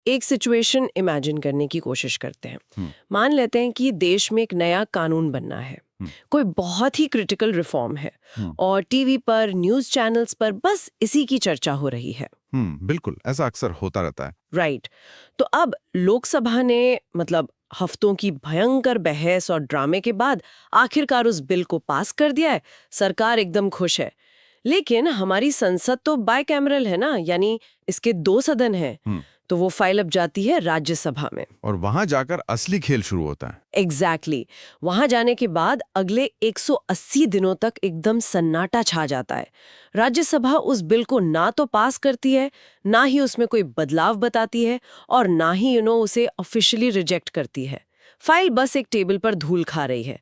एक situation imagine करने की कोशिश करते हैं। हम्म। मान लेते हैं कि देश में एक नया कानून बनना है, कोई बहुत ही क्रिटिकल रिफॉर्म है और टीवी पर, न्यूज़ चैनल्स पर बस इसी की चर्चा हो रही है। बिल्कुल, ऐसा अक्सर होता रहता है। राइट। तो अब लोकसभा ने हफ्तों की भयंकर बहस और ड्रामे के बाद आखिरकार उस बिल को पास कर दिया है। सरकार एकदम खुश है। लेकिन हमारी संसद तो बाइकैमरल है ना, यानी इसके 2 सदन हैं। तो वो फाइल अब जाती है राज्यसभा में और वहां जाकर असली खेल शुरू होता है। एग्जैक्टली वहां जाने के बाद अगले 180 दिनों तक एकदम सन्नाटा छा जाता है। राज्यसभा उस बिल को ना तो पास करती है, ना ही उसमें कोई बदलाव बताती है और ना ही उसे ऑफिशियली रिजेक्ट करती है। फाइल बस एक टेबल पर धूल खा रही है।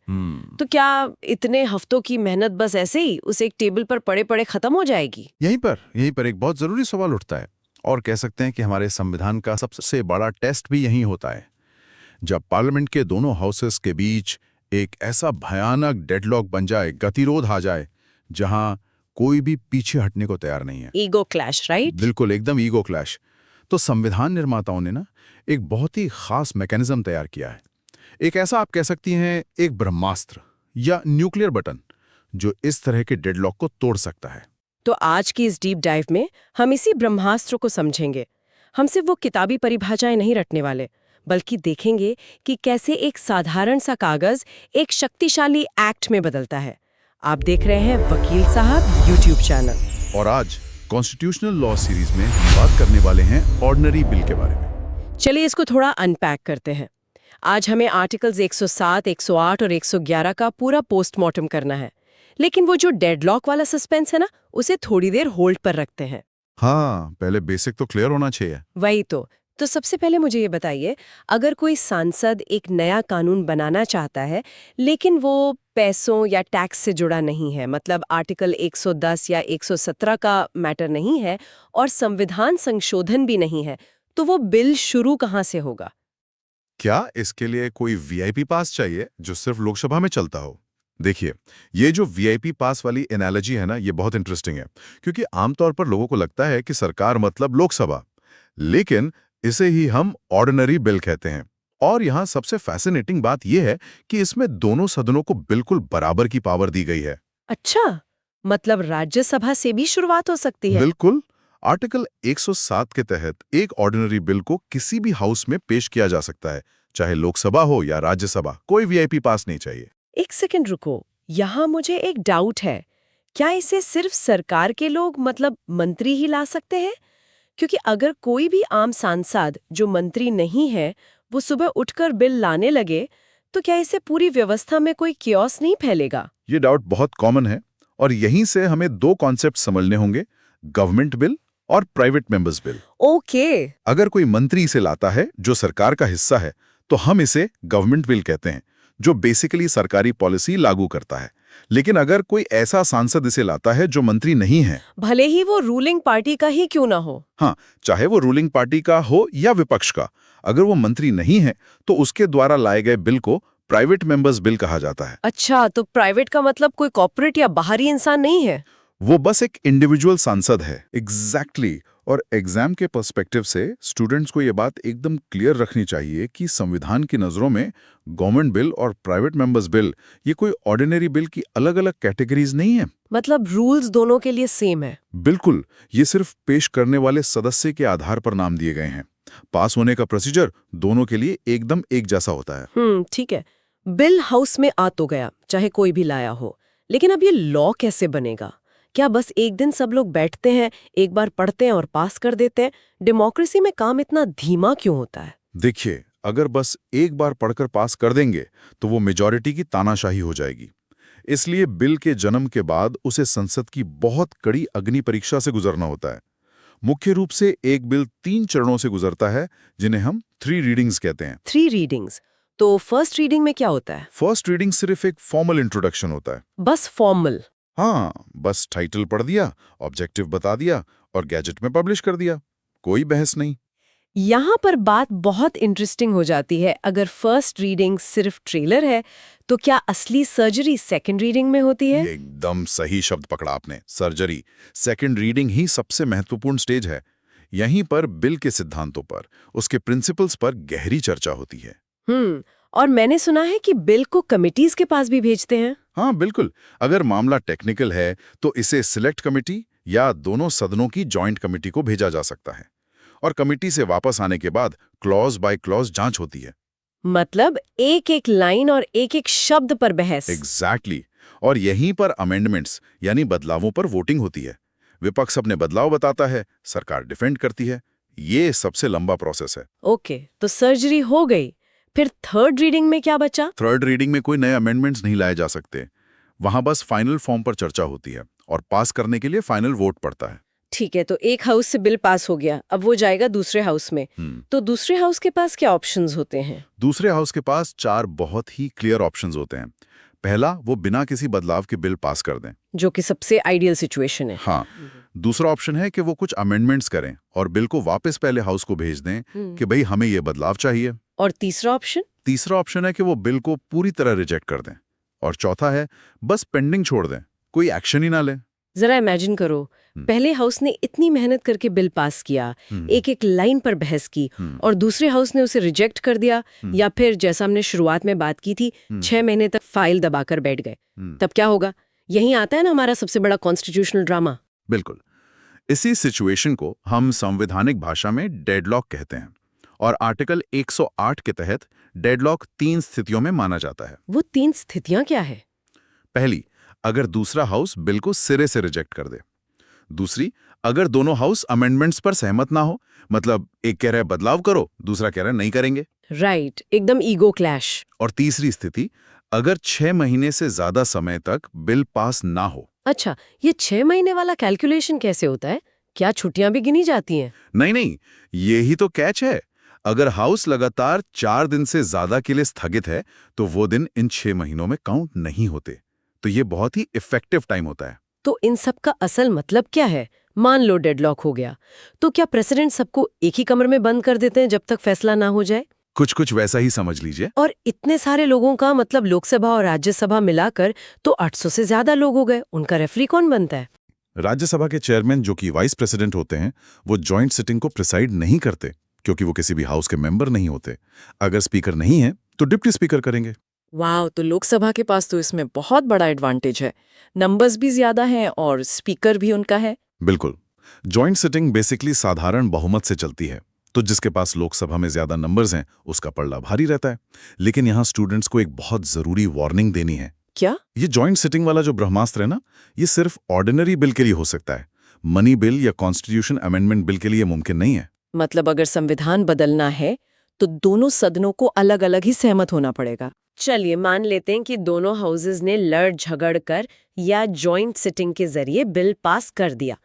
तो क्या इतने हफ्तों की मेहनत बस ऐसे ही उस एक टेबल पर पड़े पड़े खत्म हो जाएगी? यहीं पर एक बहुत जरूरी सवाल उठता है, और कह सकते हैं कि हमारे संविधान का सबसे बड़ा टेस्ट भी यही होता है। जब पार्लियामेंट के दोनों हाउसेस के बीच एक ऐसा भयानक डेडलॉक बन जाए, गतिरोध आ जाए, जहां कोई भी पीछे हटने को तैयार नहीं है। Ego clash, right? बिल्कुल, एकदम ईगो क्लैश। तो संविधान निर्माताओं ने एक बहुत ही खास मैकेनिज्म तैयार किया है। एक ऐसा, आप कह सकती हैं, एक ब्रह्मास्त्र या न्यूक्लियर बटन जो इस तरह के डेडलॉक को तोड़ सकता है। तो आज की इस डीप डाइव में हम इसी ब्रह्मास्त्र को समझेंगे। हम सिर्फ वो किताबी परिभाषाएं नहीं रटने वाले, बल्कि देखेंगे कि कैसे एक साधारण सा कागज एक शक्तिशाली एक्ट में बदलता है। आप देख रहे हैं वकील साहब यूट्यूब चैनल। और आज कॉन्स्टिट्यूशनल लॉ सीरीज में हम बात करने वाले हैं ऑर्डिनरी बिल के बारे में। चलिए इसको थोड़ा अनपैक करते हैं। आज हमें आर्टिकल्स 107, 108 और 111 का पूरा पोस्टमार्टम करना है। लेकिन वो जो डेडलॉक वाला सस्पेंस है ना, उसे थोड़ी देर होल्ड पर रखते हैं। हाँ, पहले बेसिक तो क्लियर होना चाहिए। वही तो सबसे पहले मुझे ये बताइए, अगर कोई सांसद एक नया कानून बनाना चाहता है, लेकिन वो पैसों या टैक्स से जुड़ा नहीं है, मतलब आर्टिकल 110 या 117 का मैटर नहीं है और संविधान संशोधन भी नहीं है, तो वो बिल शुरू कहाँ से होगा? क्या इसके लिए कोई वीआईपी पास चाहिए जो सिर्फ लोकसभा में चलता हो? देखिए, ये जो वीआईपी पास वाली एनालॉजी है ना, ये बहुत इंटरेस्टिंग है, क्योंकि आमतौर पर लोगों को लगता है कि सरकार मतलब लोकसभा, लेकिन इसे ही हम ऑर्डिनरी बिल कहते हैं। और यहाँ सबसे फैसिनेटिंग बात यह है कि इसमें दोनों सदनों को बिल्कुल बराबर की पावर दी गई है। अच्छा, मतलब राज्यसभा से भी शुरुआत हो सकती है? बिल्कुल। आर्टिकल 107 के तहत एक ऑर्डिनरी बिल को किसी भी हाउस में पेश किया जा सकता है, चाहे लोकसभा हो या राज्यसभा, कोई वीआईपी पास नहीं चाहिए। एक सेकंड रुको, यहाँ मुझे एक डाउट है। क्या इसे सिर्फ सरकार के लोग, मतलब मंत्री ही ला सकते हैं? क्योंकि अगर कोई भी आम सांसद जो मंत्री नहीं है, वो सुबह उठकर बिल लाने लगे, तो क्या इससे पूरी व्यवस्था में कोई कियोस नहीं फैलेगा? ये डाउट बहुत कॉमन है, और यहीं से हमें दो कॉन्सेप्ट समझने होंगे, गवर्नमेंट बिल और प्राइवेट मेंबर्स बिल। ओके। अगर कोई मंत्री इसे लाता है जो सरकार का हिस्सा है, तो हम इसे गवर्नमेंट बिल कहते हैं, जो बेसिकली सरकारी पॉलिसी लागू करता है। लेकिन अगर कोई ऐसा सांसद इसे लाता है जो मंत्री नहीं है, भले ही वो रूलिंग पार्टी का ही क्यों ना हो। हाँ, चाहे वो रूलिंग पार्टी का हो या विपक्ष का, अगर वो मंत्री नहीं है तो उसके द्वारा लाए गए बिल को प्राइवेट मेंबर्स बिल कहा जाता है। अच्छा, तो प्राइवेट का मतलब कोई कॉर्पोरेट या बाहरी इंसान नहीं है? वो बस एक इंडिविजुअल सांसद है। एग्जैक्टली। और एग्जाम के पर्सपेक्टिव से स्टूडेंट्स को ये बात एकदम क्लियर रखनी चाहिए कि संविधान की नज़रों में गवर्नमेंट बिल और प्राइवेट मेंबर्स बिल ये कोई ऑर्डिनरी बिल की अलग-अलग कैटेगरीज नहीं है। मतलब रूल्स दोनों के लिए सेम है? बिल्कुल, ये सिर्फ पेश करने वाले सदस्य के आधार पर नाम दिए गए हैं। पास होने का प्रोसीजर दोनों के लिए एकदम एक जैसा होता है। ठीक है। बिल हाउस में आ तो गया, चाहे कोई भी लाया हो, लेकिन अब ये लॉ कैसे बनेगा? क्या बस एक दिन सब लोग बैठते हैं, एक बार पढ़ते हैं और पास कर देते हैं? डेमोक्रेसी में काम इतना धीमा क्यों होता है? देखिए, अगर बस एक बार पढ़कर पास कर देंगे तो वो मेजॉरिटी की तानाशाही हो जाएगी। इसलिए बिल के जन्म के बाद उसे संसद की बहुत कड़ी अग्नि परीक्षा से गुजरना होता है। मुख्य रूप से एक बिल 3 चरणों से गुजरता है, जिन्हें हम 3 रीडिंग्स कहते हैं। 3 रीडिंग्स? तो फर्स्ट रीडिंग में क्या होता है? फर्स्ट रीडिंग सिर्फ एक फॉर्मल इंट्रोडक्शन होता है। बस फॉर्मल? हाँ, बस टाइटल पढ़ दिया, ऑब्जेक्टिव बता दिया और गैजेट में पब्लिश कर दिया। कोई बहस नहीं। यहाँ पर बात बहुत इंटरेस्टिंग हो जाती है। अगर फर्स्ट रीडिंग सिर्फ ट्रेलर है, तो क्या असली सर्जरी सेकंड रीडिंग में होती है? ये एकदम सही शब्द पकड़ा आपने, सर्जरी। सेकंड रीडिंग ही सबसे महत्वपूर्ण स्टेज है। यहीं पर बिल के सिद्धांतों पर, उसके प्रिंसिपल्स पर गहरी चर्चा होती है। और मैंने सुना है कि बिल को कमिटीज के पास भी भेजते हैं। हाँ बिल्कुल, अगर मामला टेक्निकल है तो इसे सिलेक्ट कमेटी या दोनों सदनों की जॉइंट कमेटी को भेजा जा सकता है, और कमेटी से वापस आने के बाद क्लॉज बाय क्लॉज जांच होती है। मतलब एक एक लाइन और एक एक शब्द पर बहस। एग्जैक्टली और यहीं पर अमेंडमेंट्स यानी बदलावों पर वोटिंग होती है। विपक्ष अपने बदलाव बताता है, सरकार डिफेंड करती है। ये सबसे लंबा प्रोसेस है। ओके, तो सर्जरी हो गई, फिर थर्ड रीडिंग में क्या बचा? थर्ड रीडिंग में कोई नए अमेंडमेंट्स नहीं लाए जा सकते। वहां बस फाइनल फॉर्म पर चर्चा होती है और पास करने के लिए फाइनल वोट पड़ता है। ठीक है, तो एक हाउस से बिल पास हो गया, अब वो जाएगा दूसरे हाउस में। तो दूसरे हाउस के पास क्या ऑप्शंस होते हैं? दूसरे हाउस के पास 4 बहुत ही क्लियर ऑप्शंस होते हैं। पहला, वो बिना किसी बदलाव के बिल पास कर दें, जो कि सबसे आइडियल सिचुएशन है। हाँ। दूसरा ऑप्शन है कि वो कुछ अमेंडमेंट्स करें और बिल को वापस पहले हाउस को भेज दें कि भाई हमें ये बदलाव चाहिए। और तीसरा ऑप्शन? तीसरा ऑप्शन है कि वो बिल को पूरी तरह रिजेक्ट कर दें। और चौथा है बस पेंडिंग छोड़ दें, कोई एक्शन ही ना लें। जरा इमेजिन करो, पहले हाउस ने इतनी मेहनत करके बिल पास किया, एक एक लाइन पर बहस की, और दूसरे हाउस ने उसे रिजेक्ट कर दिया, या फिर जैसा हमने शुरुआत में बात की थी, 6 महीने तक फाइल दबाकर बैठ गए। तब क्या होगा? यहीं आता है ना हमारा सबसे बड़ा कॉन्स्टिट्यूशनल ड्रामा। बिल्कुल, इसी सिचुएशन को हम संवैधानिक भाषा में डेडलॉक कहते हैं, और आर्टिकल 108 के तहत डेडलॉक 3 स्थितियों में माना जाता है। वो 3 स्थितियां क्या है? पहली, अगर दूसरा हाउस बिल को सिरे से रिजेक्ट कर दे। दूसरी, अगर दोनों हाउस अमेंडमेंट्स पर सहमत ना हो, मतलब एक कह रहा है बदलाव करो, दूसरा कह रहा है नहीं करेंगे। राइट, एकदम ईगो क्लैश। और तीसरी स्थिति, अगर 6 महीने से ज्यादा समय तक बिल पास ना हो। अच्छा, ये 6 महीने वाला कैलकुलेशन कैसे होता है? क्या छुट्टियां भी गिनी जाती हैं? नहीं, यही तो कैच है। अगर हाउस लगातार 4 दिन से ज्यादा के लिए स्थगित है तो वो दिन इन 6 महीनों में काउंट नहीं होते। तो ये बहुत ही इफेक्टिव टाइम होता है। तो इन सब का असल मतलब क्या है? मान लो डेडलॉक हो गया, तो क्या प्रेसिडेंट सबको एक ही कमरे में बंद कर देते हैं जब तक फैसला ना हो जाए? कुछ वैसा ही समझ लीजिए। और इतने सारे लोगों का मतलब लोकसभा और राज्यसभा मिलाकर तो 800 से ज्यादा लोग हो गए, उनका रेफरी कौन बनता है? राज्यसभा के चेयरमैन, जो कि वाइस प्रेसिडेंट होते हैं, वो जॉइंट सिटिंग को प्रिसाइड नहीं करते, क्योंकि वो किसी भी हाउस के मेंबर नहीं होते। अगर स्पीकर नहीं है तो डिप्टी स्पीकर करेंगे। वाह, तो लोकसभा के पास तो इसमें बहुत बड़ा एडवांटेज है। नंबर्स भी ज्यादा हैं और स्पीकर भी उनका है। बिल्कुल, जॉइंट सिटिंग बेसिकली साधारण बहुमत से चलती है, तो जिसके पास लोकसभा में ज्यादा नंबर्स हैं उसका पलड़ा भारी रहता है। लेकिन यहाँ स्टूडेंट्स को एक बहुत जरूरी वार्निंग देनी है। क्या? ये जॉइंट सिटिंग वाला जो ब्रह्मास्त्र है ना, ये सिर्फ ऑर्डिनरी बिल के लिए हो सकता है। मनी बिल या कॉन्स्टिट्यूशन अमेंडमेंट बिल के लिए मुमकिन नहीं है। मतलब अगर संविधान बदलना है तो दोनों सदनों को अलग अलग ही सहमत होना पड़ेगा। चलिए मान लेते हैं कि दोनों हाउसेज ने लड़ झगड़ कर या जॉइंट सिटिंग के जरिए बिल पास कर दिया,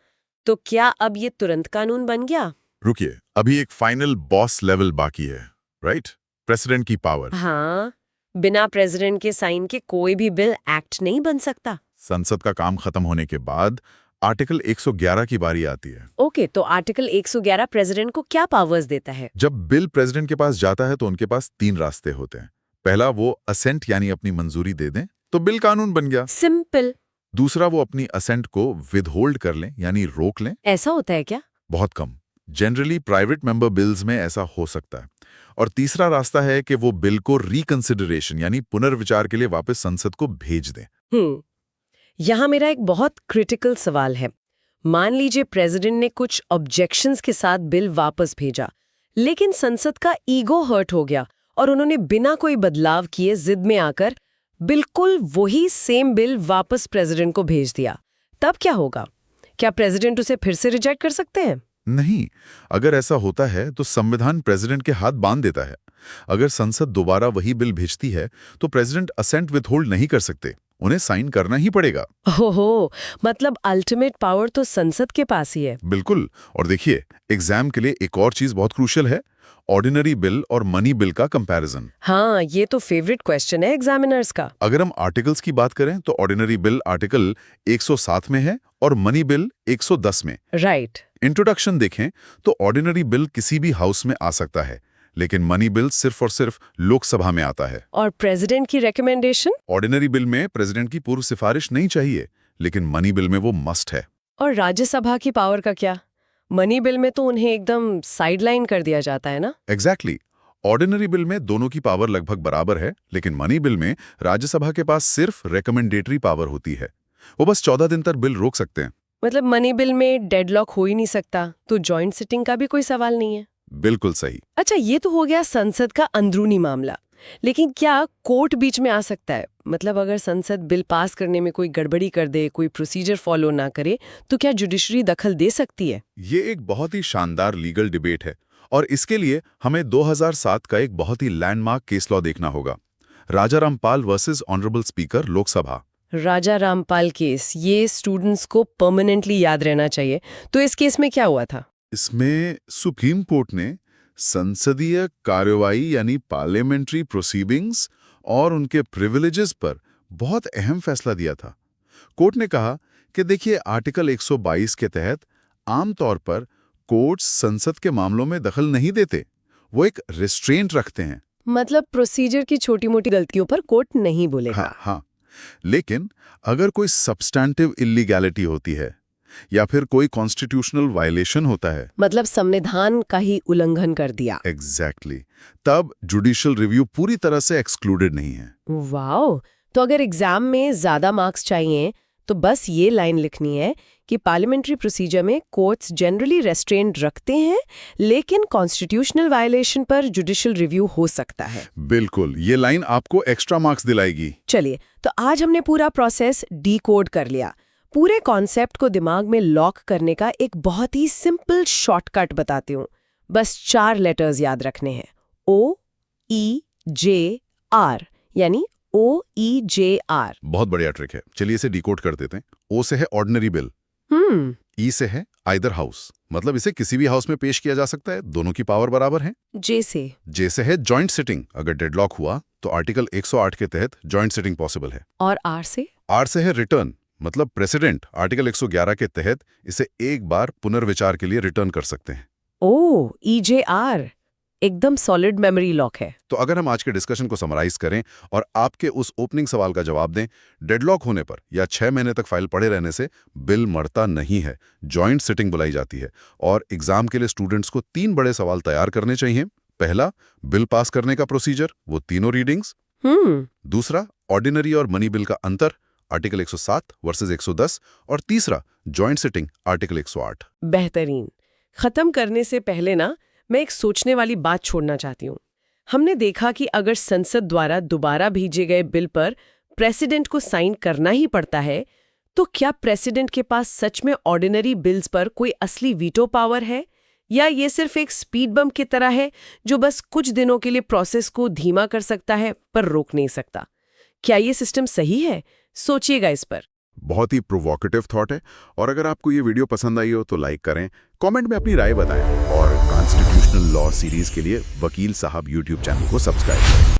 तो क्या अब ये तुरंत कानून बन गया? रुकिए, अभी एक फाइनल बॉस लेवल बाकी है, राइट? प्रेसिडेंट की पावर। हाँ, बिना प्रेसिडेंट के साइन के कोई भी बिल एक्ट नहीं बन सकता। संसद का काम खत्म होने के बाद आर्टिकल 111 की बारी आती है। ओके, तो आर्टिकल 111 प्रेसिडेंट को क्या पावर्स देता है? जब बिल प्रेसिडेंट के पास जाता है तो उनके पास 3 रास्ते होते हैं। पहला, वो असेंट यानी अपनी मंजूरी दे दें तो बिल कानून बन गया। सिंपल। दूसरा, वो अपनी असेंट को विदहोल्ड कर लें यानी रोक लें। ऐसा होता है क्या? बहुत कम, जनरली प्राइवेट मेंबर बिल्स में ऐसा हो सकता है। और तीसरा रास्ता है कि वो बिल को रिकंसिडरेशन यानी पुनर्विचार के लिए वापस संसद को भेज दें। यहाँ मेरा एक बहुत क्रिटिकल सवाल है। मान लीजिए प्रेसिडेंट ने कुछ ऑब्जेक्शंस के साथ बिल वापस भेजा, लेकिन संसद का ईगो हर्ट हो गया और उन्होंने बिना कोई बदलाव किए जिद में आकर बिल्कुल वही सेम बिल वापस प्रेसिडेंट को भेज दिया। तब क्या होगा? क्या प्रेसिडेंट उसे फिर से रिजेक्ट कर सकते हैं? नहीं, अगर ऐसा होता है तो संविधान प्रेसिडेंट के हाथ बांध देता है। अगर संसद दोबारा वही बिल भेजती है तो प्रेसिडेंट असेंट विथहोल्ड नहीं कर सकते, उन्हें साइन करना ही पड़ेगा। ओहो, मतलब अल्टीमेट पावर तो संसद के पास ही है। बिल्कुल। और देखिए, एग्जाम के लिए एक और चीज बहुत क्रूशियल है, ऑर्डिनरी बिल और मनी बिल का कंपैरिजन। हाँ, ये तो फेवरेट क्वेश्चन है एग्जामिनर्स का। अगर हम आर्टिकल्स की बात करें तो ऑर्डिनरी बिल आर्टिकल 107 में है और मनी बिल 110 में। राइट। इंट्रोडक्शन देखें तो ऑर्डिनरी बिल किसी भी हाउस में आ सकता है, लेकिन मनी बिल सिर्फ और सिर्फ लोकसभा में आता है। और प्रेसिडेंट की रिकमेंडेशन? ऑर्डिनरी बिल में प्रेसिडेंट की पूर्व सिफारिश नहीं चाहिए, लेकिन मनी बिल में वो मस्ट है। और राज्यसभा की पावर का क्या? मनी बिल में तो उन्हें एकदम साइडलाइन कर दिया जाता है ना? एग्जैक्टली ऑर्डिनरी बिल में दोनों की पावर लगभग बराबर है, लेकिन मनी बिल में राज्यसभा के पास सिर्फ रिकमेंडेटरी पावर होती है। वो बस 14 दिन तक बिल रोक सकते हैं। मतलब मनी बिल में डेडलॉक हो ही नहीं सकता, तो जॉइंट सिटिंग का भी कोई सवाल नहीं है। बिल्कुल सही। अच्छा, ये तो हो गया संसद का अंदरूनी मामला, लेकिन क्या कोर्ट बीच में आ सकता है? मतलब अगर संसद बिल पास करने में कोई गड़बड़ी कर दे, कोई प्रोसीजर फॉलो ना करे, तो क्या जुडिशरी दखल दे सकती है? ये एक बहुत ही शानदार लीगल डिबेट है और इसके लिए हमें 2007 का एक बहुत ही लैंडमार्क केस लॉ देखना होगा। Raja Rampal versus honourable speaker Lok Sabha. Raja Rampal case, ये स्टूडेंट्स को परमानेंटली याद रहना चाहिए। तो इस केस में क्या हुआ था? इसमें सुप्रीम कोर्ट ने संसदीय कार्यवाही यानी पार्लियामेंट्री प्रोसीडिंग्स और उनके प्रिविलेजेस पर बहुत अहम फैसला दिया था। कोर्ट ने कहा कि देखिए, आर्टिकल 122 के तहत आमतौर पर कोर्ट्स संसद के मामलों में दखल नहीं देते, वो एक रिस्ट्रेंट रखते हैं। मतलब प्रोसीजर की छोटी-मोटी गलतियों पर कोर्ट नहीं बोलेगा। हाँ, लेकिन अगर कोई सब्सटैंटिव इलीगैलिटी होती है या फिर कोई कॉन्स्टिट्यूशनल वायलेशन होता है, मतलब संविधान का ही उल्लंघन कर दिया। एग्जैक्टली तब जुडिशियल रिव्यू पूरी तरह से एक्सक्लूडेड नहीं है। वाओ! तो अगर एग्जाम में ज्यादा मार्क्स चाहिए, तो बस ये लाइन लिखनी है कि पार्लियामेंट्री प्रोसीजर में कोर्ट्स जनरली रेस्ट्रेंट रखते हैं, लेकिन कॉन्स्टिट्यूशनल वायलेशन पर जुडिशियल रिव्यू हो सकता है। बिल्कुल, ये लाइन आपको एक्स्ट्रा मार्क्स दिलाएगी। चलिए, तो आज हमने पूरा प्रोसेस डीकोड कर लिया। पूरे कॉन्सेप्ट को दिमाग में लॉक करने का एक बहुत ही सिंपल शॉर्टकट बताती हूँ। बस 4 लेटर्स याद रखने हैं, OEJR, यानी OEJR। बहुत बढ़िया ट्रिक है। चलिए इसे डिकोड कर देते हैं। ओ से है ऑर्डिनरी बिल, ई से है आइदर हाउस, मतलब इसे किसी भी हाउस में पेश किया जा सकता है, दोनों की पावर बराबर है। जे से है जॉइंट सिटिंग, अगर डेडलॉक हुआ तो आर्टिकल 108 के तहत जॉइंट सिटिंग पॉसिबल है। और आर से है रिटर्न, मतलब प्रेसिडेंट आर्टिकल 111 के तहत इसे एक बार पुनर्विचार के लिए रिटर्न कर सकते हैं। EJR एकदम सॉलिड मेमोरी लॉक है। तो अगर हम आज के डिस्कशन को समराइज करें और आपके उस ओपनिंग सवाल का जवाब दें, डेडलॉक होने पर या 6 महीने तक फाइल पड़े रहने से बिल मरता नहीं है, जॉइंट सिटिंग बुलाई जाती है। और एग्जाम के लिए स्टूडेंट्स को 3 बड़े सवाल तैयार करने चाहिए। पहला, बिल पास करने का प्रोसीजर, वो तीनों रीडिंग्स। दूसरा, ऑर्डिनरी और मनी बिल का अंतर, आर्टिकल 107 वर्सेस 110। और तीसरा, जॉइंट सिटिंग, आर्टिकल 108। बेहतरीन। खत्म करने से पहले ना, मैं एक सोचने वाली बात छोड़ना चाहती हूँ। हमने देखा कि अगर संसद द्वारा दोबारा भेजे गए बिल पर प्रेसिडेंट को साइन करना ही पड़ता है, तो क्या प्रेसिडेंट के पास सच में ऑर्डिनरी बिल्स पर कोई असली वीटो पावर है, या ये सिर्फ एक स्पीड बम्प की तरह है जो बस कुछ दिनों के लिए प्रोसेस को धीमा कर सकता है पर रोक नहीं सकता? क्या ये सिस्टम सही है? सोचिएगा इस पर। बहुत ही प्रोवोकेटिव थॉट है। और अगर आपको ये वीडियो पसंद आई हो तो लाइक करें, कमेंट में अपनी राय बताएं और कॉन्स्टिट्यूशनल लॉ सीरीज के लिए वकील साहब यूट्यूब चैनल को सब्सक्राइब करें।